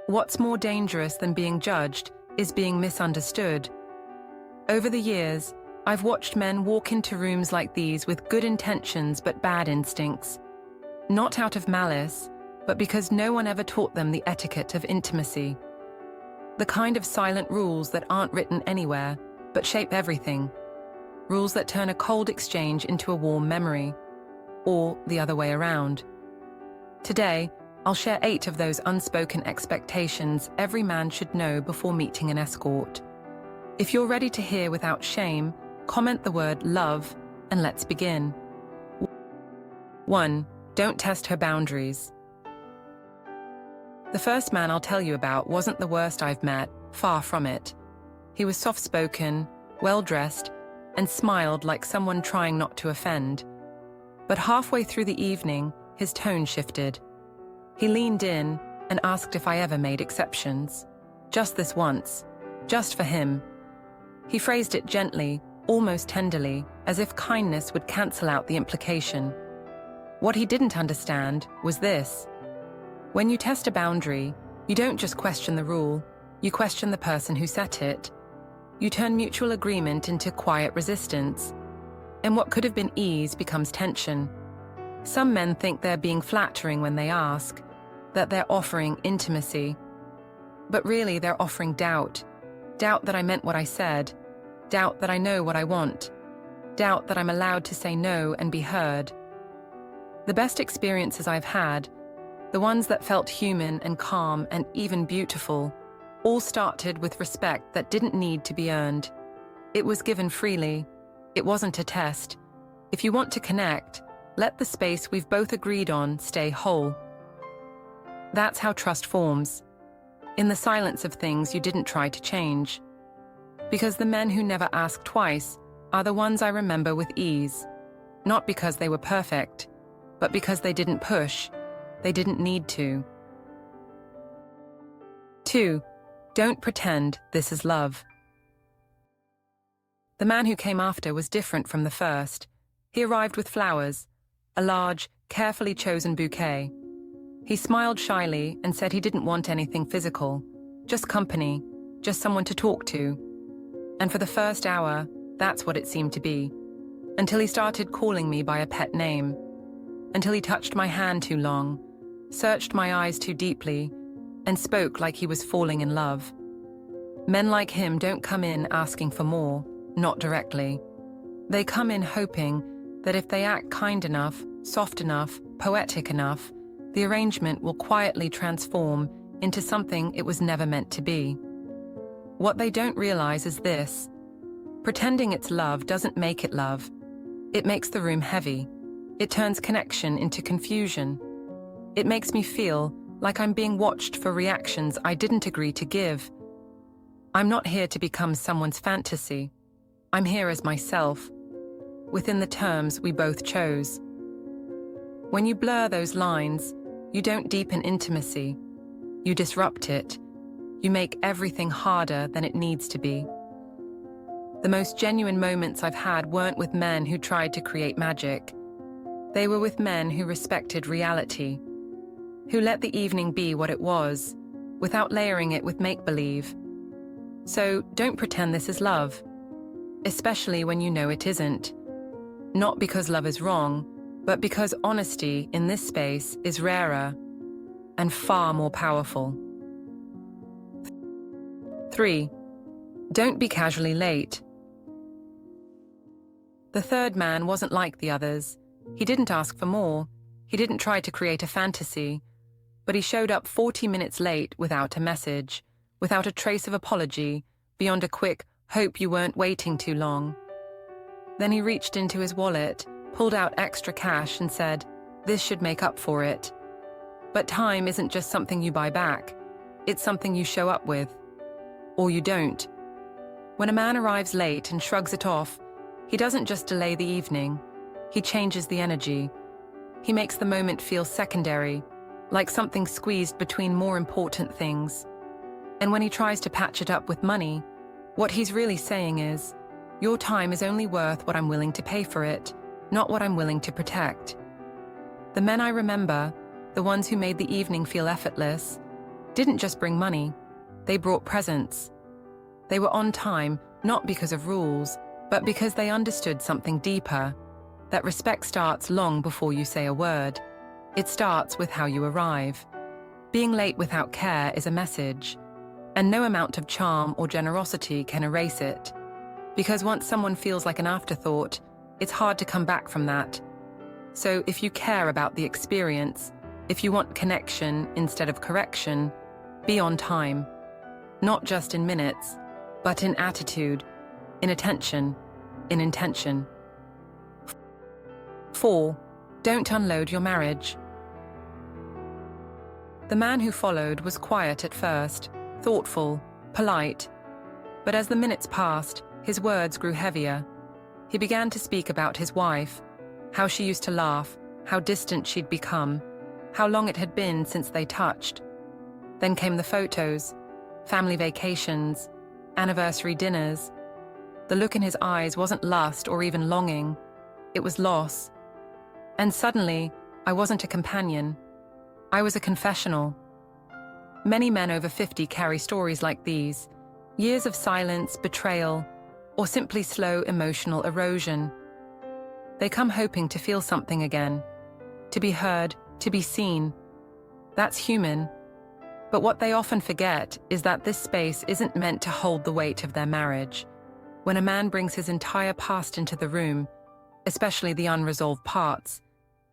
What's more dangerous than being judged is being misunderstood. Over the years, I've watched men walk into rooms like these with good intentions but bad instincts. Not out of malice, but because no one ever taught them the etiquette of intimacy. The kind of silent rules that aren't written anywhere, but shape everything. Rules that turn a cold exchange into a warm memory. Or the other way around. Today, I'll share 8 of those unspoken expectations every man should know before meeting an escort. If you're ready to hear without shame, comment the word love, and let's begin. 1. Don't test her boundaries. The first man I'll tell you about wasn't the worst I've met, far from it. He was soft-spoken, well-dressed, and smiled like someone trying not to offend. But halfway through the evening, his tone shifted. He leaned in and asked if I ever made exceptions. Just this once. Just for him. He phrased it gently, almost tenderly, as if kindness would cancel out the implication. What he didn't understand was this. When you test a boundary, you don't just question the rule, you question the person who set it. You turn mutual agreement into quiet resistance. And what could have been ease becomes tension. Some men think they're being flattering when they ask, that they're offering intimacy. But really they're offering doubt. Doubt that I meant what I said. Doubt that I know what I want. Doubt that I'm allowed to say no and be heard. The best experiences I've had, the ones that felt human and calm and even beautiful, all started with respect that didn't need to be earned. It was given freely. It wasn't a test. If you want to connect, let the space we've both agreed on stay whole. That's how trust forms. In the silence of things you didn't try to change. Because the men who never ask twice are the ones I remember with ease. Not because they were perfect, but because they didn't push. They didn't need to. 2. Don't pretend this is love. The man who came after was different from the first. He arrived with flowers, a large, carefully chosen bouquet. He smiled shyly and said he didn't want anything physical, just company, just someone to talk to. And for the first hour, that's what it seemed to be. Until he started calling me by a pet name. Until he touched my hand too long, searched my eyes too deeply, and spoke like he was falling in love. Men like him don't come in asking for more, not directly. They come in hoping that if they act kind enough, soft enough, poetic enough, the arrangement will quietly transform into something it was never meant to be. What they don't realize is this. Pretending it's love doesn't make it love. It makes the room heavy. It turns connection into confusion. It makes me feel like I'm being watched for reactions I didn't agree to give. I'm not here to become someone's fantasy. I'm here as myself, within the terms we both chose. When you blur those lines, you don't deepen intimacy. You disrupt it. You make everything harder than it needs to be. The most genuine moments I've had weren't with men who tried to create magic. They were with men who respected reality, who let the evening be what it was, without layering it with make-believe. So don't pretend this is love, especially when you know it isn't. Not because love is wrong, but because honesty in this space is rarer and far more powerful. 3. Don't be casually late. The third man wasn't like the others. He didn't ask for more. He didn't try to create a fantasy. But he showed up 40 minutes late without a message, without a trace of apology, beyond a quick, hope you weren't waiting too long. Then he reached into his wallet, pulled out extra cash and said, "This should make up for it." But time isn't just something you buy back. It's something you show up with. Or you don't. When a man arrives late and shrugs it off, he doesn't just delay the evening. He changes the energy. He makes the moment feel secondary, like something squeezed between more important things. And when he tries to patch it up with money, what he's really saying is, your time is only worth what I'm willing to pay for it, not what I'm willing to protect. The men I remember, the ones who made the evening feel effortless, didn't just bring money, they brought presence. They were on time, not because of rules, but because they understood something deeper, that respect starts long before you say a word. It starts with how you arrive. Being late without care is a message, and no amount of charm or generosity can erase it. Because once someone feels like an afterthought, it's hard to come back from that. So if you care about the experience, if you want connection instead of correction, be on time. Not just in minutes, but in attitude, in attention, in intention. 4. Don't unload your marriage. The man who followed was quiet at first, thoughtful, polite. But as the minutes passed, his words grew heavier. He began to speak about his wife, how she used to laugh, how distant she'd become, how long it had been since they touched. Then came the photos, family vacations, anniversary dinners. The look in his eyes wasn't lust or even longing. It was loss. And suddenly, I wasn't a companion. I was a confessional. Many men over 50 carry stories like these, years of silence, betrayal, or simply slow emotional erosion. They come hoping to feel something again, to be heard, to be seen. That's human. But what they often forget is that this space isn't meant to hold the weight of their marriage. When a man brings his entire past into the room, especially the unresolved parts,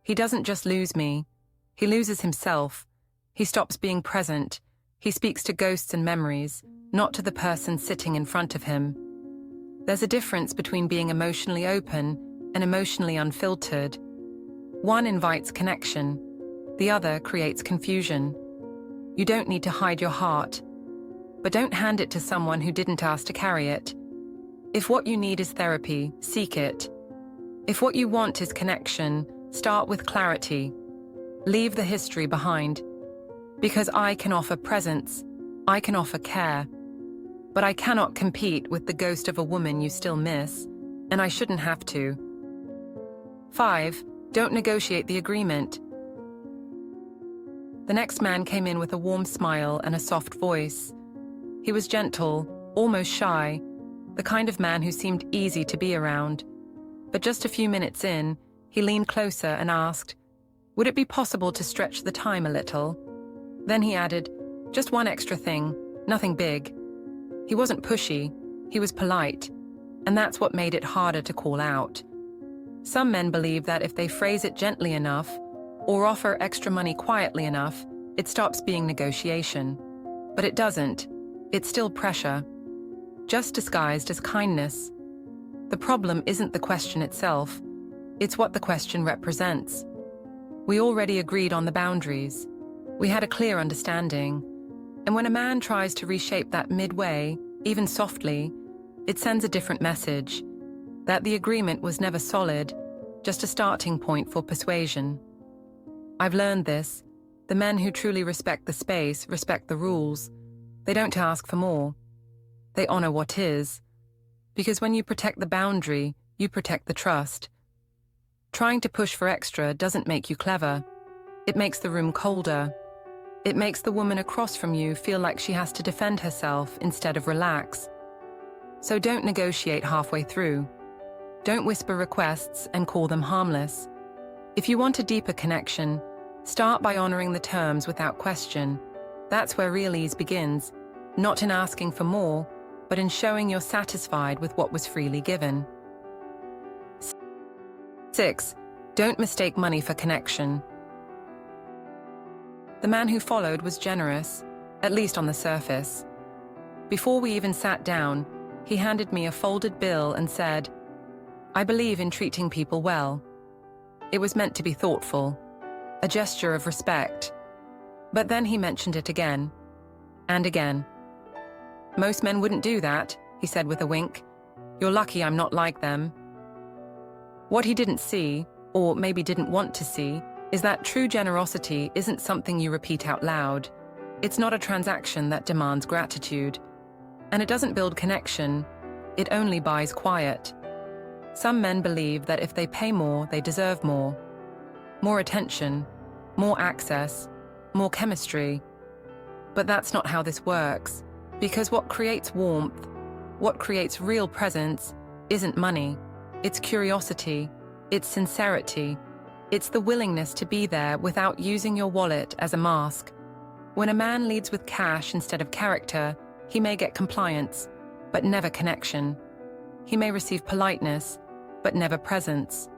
he doesn't just lose me, he loses himself. He stops being present. He speaks to ghosts and memories, not to the person sitting in front of him. There's a difference between being emotionally open and emotionally unfiltered. One invites connection, the other creates confusion. You don't need to hide your heart, but don't hand it to someone who didn't ask to carry it. If what you need is therapy, seek it. If what you want is connection, start with clarity. Leave the history behind. Because I can offer presence, I can offer care, but I cannot compete with the ghost of a woman you still miss, and I shouldn't have to. 5. Don't negotiate the agreement. The next man came in with a warm smile and a soft voice. He was gentle, almost shy, the kind of man who seemed easy to be around. But just a few minutes in, he leaned closer and asked, "Would it be possible to stretch the time a little?" Then he added, "Just one extra thing, nothing big." He wasn't pushy, he was polite, and that's what made it harder to call out. Some men believe that if they phrase it gently enough, or offer extra money quietly enough, it stops being negotiation. But it doesn't. It's still pressure, just disguised as kindness. The problem isn't the question itself, it's what the question represents. We already agreed on the boundaries. We had a clear understanding. And when a man tries to reshape that midway, even softly, it sends a different message. That the agreement was never solid, just a starting point for persuasion. I've learned this. The men who truly respect the space respect the rules. They don't ask for more. They honor what is. Because when you protect the boundary, you protect the trust. Trying to push for extra doesn't make you clever. It makes the room colder. It makes the woman across from you feel like she has to defend herself instead of relax. So don't negotiate halfway through. Don't whisper requests and call them harmless. If you want a deeper connection, start by honoring the terms without question. That's where real ease begins, not in asking for more, but in showing you're satisfied with what was freely given. 6. Don't mistake money for connection. The man who followed was generous, at least on the surface. Before we even sat down, he handed me a folded bill and said, "I believe in treating people well." It was meant to be thoughtful, a gesture of respect. But then he mentioned it again, and again. "Most men wouldn't do that," he said with a wink. "You're lucky I'm not like them." What he didn't see, or maybe didn't want to see, is that true generosity isn't something you repeat out loud. It's not a transaction that demands gratitude. And it doesn't build connection, it only buys quiet. Some men believe that if they pay more, they deserve more. More attention, more access, more chemistry. But that's not how this works, because what creates warmth, what creates real presence, isn't money. It's curiosity, it's sincerity, it's the willingness to be there without using your wallet as a mask. When a man leads with cash instead of character, he may get compliance, but never connection. He may receive politeness, but never presence.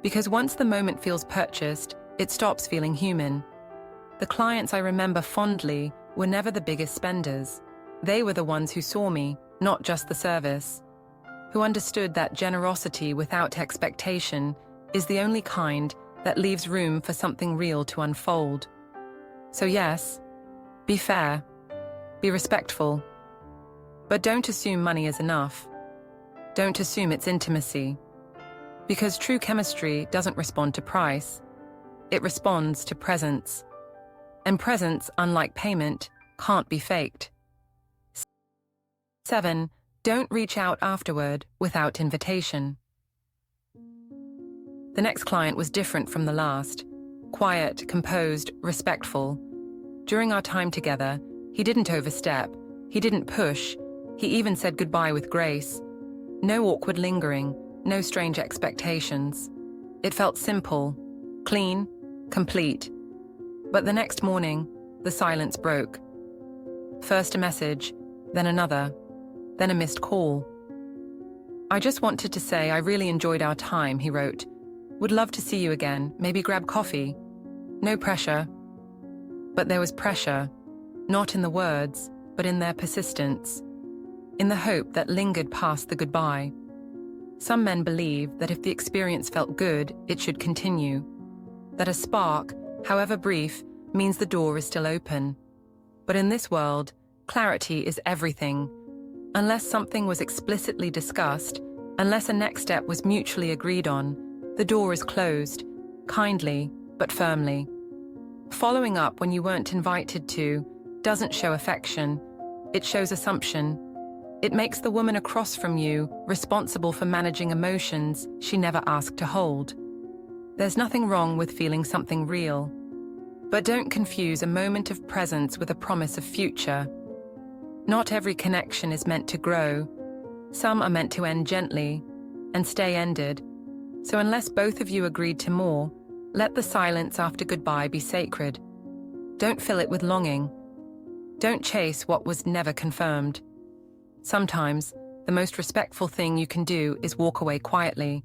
Because once the moment feels purchased, it stops feeling human. The clients I remember fondly were never the biggest spenders. They were the ones who saw me, not just the service, who understood that generosity without expectation is the only kind that leaves room for something real to unfold. So yes, be fair, be respectful, but don't assume money is enough. Don't assume it's intimacy. Because true chemistry doesn't respond to price, it responds to presence. And presence, unlike payment, can't be faked. 7. Don't reach out afterward without invitation. The next client was different from the last. Quiet, composed, respectful. During our time together, he didn't overstep, he didn't push, he even said goodbye with grace. No awkward lingering, no strange expectations. It felt simple, clean, complete. But the next morning, the silence broke. First a message, then another, then a missed call. I just wanted to say I really enjoyed our time, he wrote. Would love to see you again, maybe grab coffee. No pressure. But there was pressure, not in the words, but in their persistence, in the hope that lingered past the goodbye. Some men believe that if the experience felt good, it should continue. That a spark, however brief, means the door is still open. But in this world, clarity is everything. Unless something was explicitly discussed, unless a next step was mutually agreed on, the door is closed, kindly but firmly. Following up when you weren't invited to doesn't show affection, it shows assumption. It makes the woman across from you responsible for managing emotions she never asked to hold. There's nothing wrong with feeling something real. But don't confuse a moment of presence with a promise of future. Not every connection is meant to grow. Some are meant to end gently and stay ended. So unless both of you agreed to more, let the silence after goodbye be sacred. Don't fill it with longing. Don't chase what was never confirmed. Sometimes, the most respectful thing you can do is walk away quietly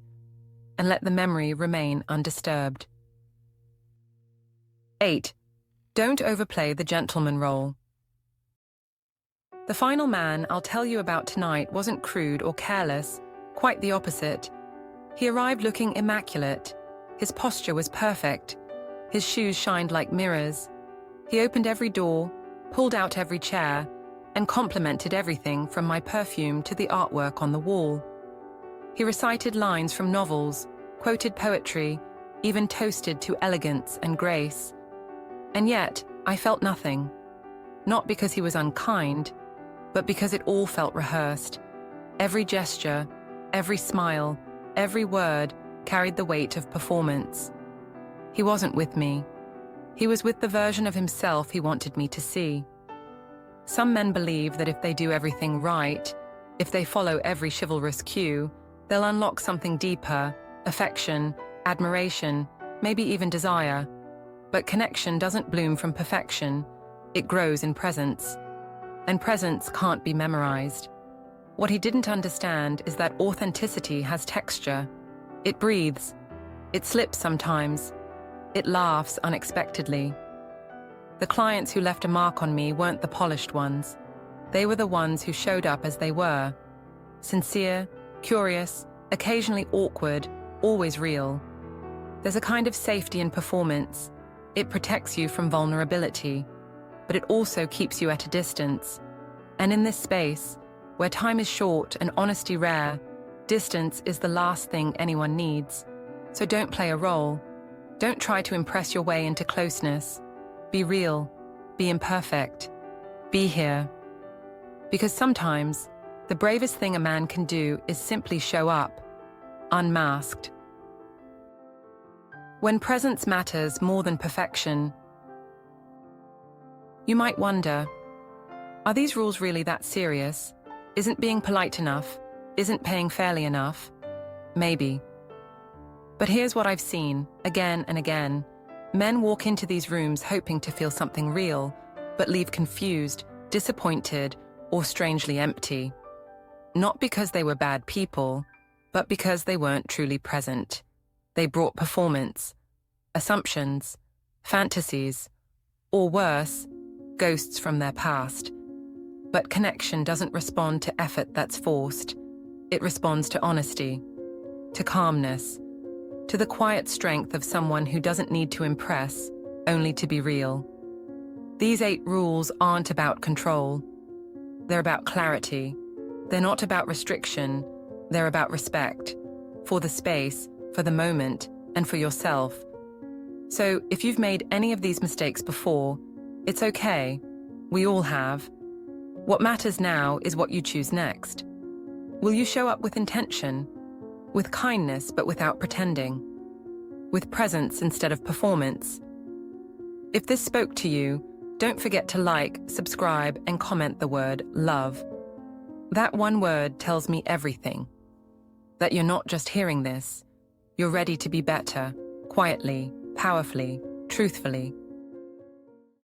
and let the memory remain undisturbed. 8. Don't overplay the gentleman role. The final man I'll tell you about tonight wasn't crude or careless, quite the opposite. He arrived looking immaculate. His posture was perfect. His shoes shined like mirrors. He opened every door, pulled out every chair, and complimented everything from my perfume to the artwork on the wall. He recited lines from novels, quoted poetry, even toasted to elegance and grace. And yet, I felt nothing. Not because he was unkind, but because it all felt rehearsed. Every gesture, every smile, every word carried the weight of performance. He wasn't with me. He was with the version of himself he wanted me to see. Some men believe that if they do everything right, if they follow every chivalrous cue, they'll unlock something deeper, affection, admiration, maybe even desire. But connection doesn't bloom from perfection. It grows in presence. And presence can't be memorized. What he didn't understand is that authenticity has texture. It breathes. It slips sometimes. It laughs unexpectedly. The clients who left a mark on me weren't the polished ones. They were the ones who showed up as they were. Sincere, curious, occasionally awkward, always real. There's a kind of safety in performance. It protects you from vulnerability, but it also keeps you at a distance. And in this space, where time is short and honesty rare, distance is the last thing anyone needs. So don't play a role. Don't try to impress your way into closeness. Be real. Be imperfect. Be here. Because sometimes, the bravest thing a man can do is simply show up, unmasked. When presence matters more than perfection. You might wonder, are these rules really that serious? Isn't being polite enough? Isn't paying fairly enough? Maybe. But here's what I've seen, again and again. Men walk into these rooms hoping to feel something real, but leave confused, disappointed, or strangely empty. Not because they were bad people, but because they weren't truly present. They brought performance, assumptions, fantasies, or worse, ghosts from their past. But connection doesn't respond to effort that's forced. It responds to honesty, to calmness, to the quiet strength of someone who doesn't need to impress, only to be real. These 8 rules aren't about control. They're about clarity. They're not about restriction. They're about respect, for the space, for the moment, and for yourself. So if you've made any of these mistakes before, it's okay. We all have. What matters now is what you choose next. Will you show up with intention, with kindness but without pretending, with presence instead of performance? If this spoke to you, don't forget to like, subscribe, and comment the word love. That one word tells me everything. That you're not just hearing this, you're ready to be better, quietly, powerfully, truthfully.